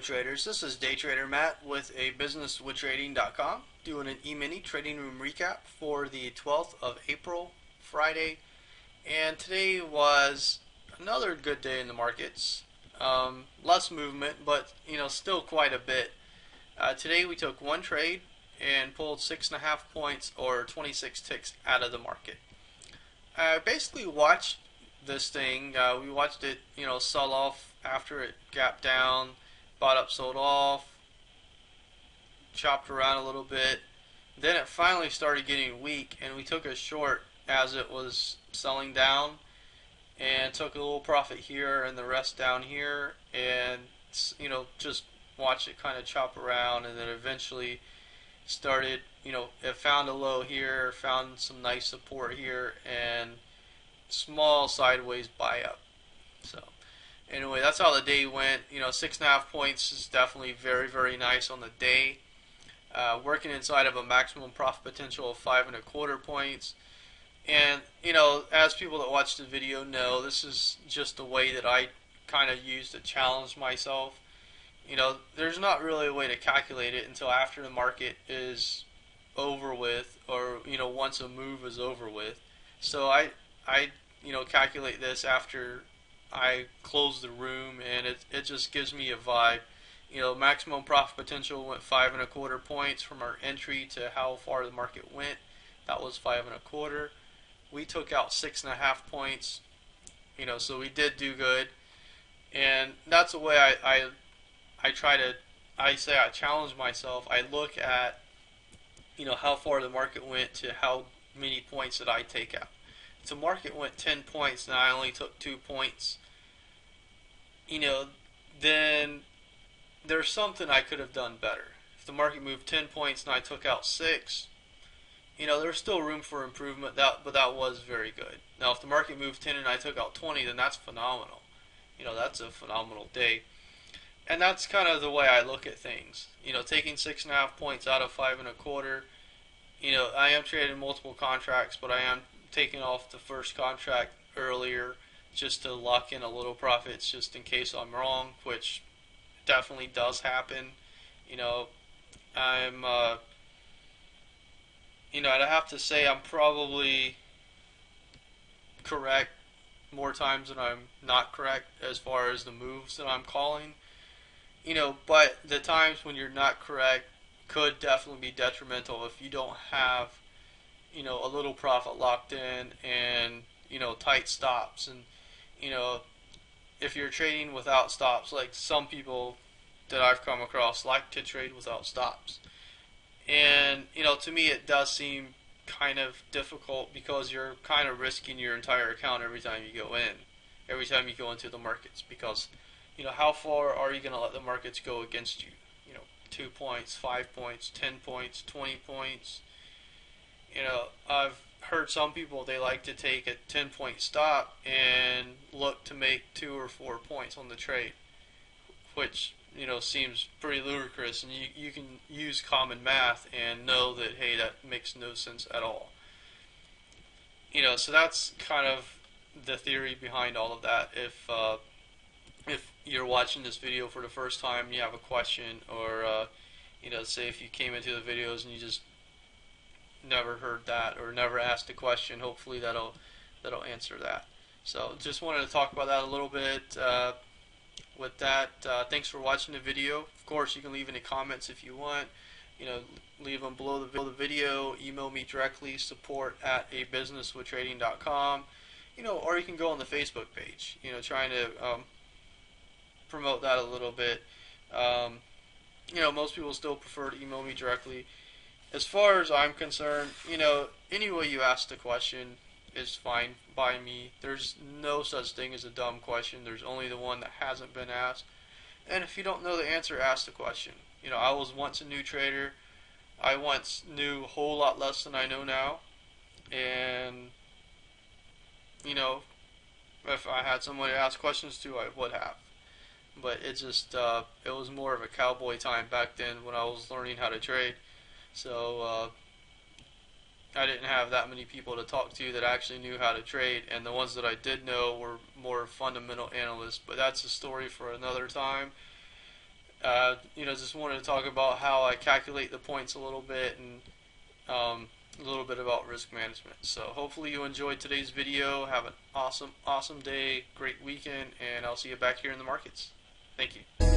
traders, this is Day Trader Matt with a businesswithtrading.com doing an E-mini trading room recap for the 12th of April, Friday, and today was another good day in the markets. Less movement, but still quite a bit. Today we took one trade and pulled 6.5 points or 26 ticks out of the market. I basically watched this thing. We watched it, sell off after it gapped down, bought up, sold off, chopped around a little bit. Then it finally started getting weak, and we took a short as it was selling down, and took a little profit here and the rest down here, and just watched it kind of chop around, and then eventually started, it found a low here, found some nice support here, and small sideways buy up. So anyway, that's how the day went. 6.5 points is definitely very, very nice on the day. Working inside of a maximum profit potential of 5.25 points. And as people that watch the video know, this is just the way that I kind of use to challenge myself. There's not really a way to calculate it until after the market is over with, or once a move is over with. So I calculate this after I close the room, and it just gives me a vibe. Maximum profit potential went 5.25 points from our entry to how far the market went. That was 5.25. We took out 6.5 points. So we did do good, and that's the way I challenge myself. I look at how far the market went to how many points did I take out. If the market went 10 points and I only took 2 points, then there's something I could have done better. If the market moved 10 points and I took out 6, there's still room for improvement, but that was very good. Now, if the market moved 10 and I took out 20, then that's phenomenal. That's a phenomenal day. And that's kind of the way I look at things. Taking 6.5 points out of 5.25. I am trading multiple contracts, but I am taking off the first contract earlier just to lock in a little profits just in case I'm wrong, which definitely does happen. I'd have to say I'm probably correct more times than I'm not correct as far as the moves that I'm calling. But the times when you're not correct could definitely be detrimental if you don't have, a little profit locked in and, tight stops. And, if you're trading without stops, like some people that I've come across like to trade without stops. And, to me it does seem kind of difficult because you're kind of risking your entire account every time you go in, every time you go into the markets, because how far are you going to let the markets go against you? 2 points, 5 points, 10 points, 20 points. I've heard some people, they like to take a 10-point stop and look to make 2 or 4 points on the trade, which seems pretty ludicrous, and you can use common math and know that, hey, that makes no sense at all. So that's kind of the theory behind all of that. If you're watching this video for the first time and you have a question, or say if you came into the videos and you just never heard that or never asked a question, hopefully that'll answer that. So just wanted to talk about that a little bit. With that, thanks for watching the video. Of course, you can leave any comments if you want. Leave them below the video. Email me directly, support@abusinesswithtrading.com. Or you can go on the Facebook page. Trying to promote that a little bit. Most people still prefer to email me directly. As far as I'm concerned, any way you ask the question is fine by me. There's no such thing as a dumb question. There's only the one that hasn't been asked. And if you don't know the answer, ask the question. I was once a new trader. I once knew a whole lot less than I know now. And, if I had someone to ask questions to, I would have. But it just, it was more of a cowboy time back then when I was learning how to trade. So, I didn't have that many people to talk to that actually knew how to trade, and the ones that I did know were more fundamental analysts. But that's a story for another time. Just wanted to talk about how I calculate the points a little bit and a little bit about risk management. So hopefully you enjoyed today's video. Have an awesome day, great weekend, and I'll see you back here in the markets. Thank you.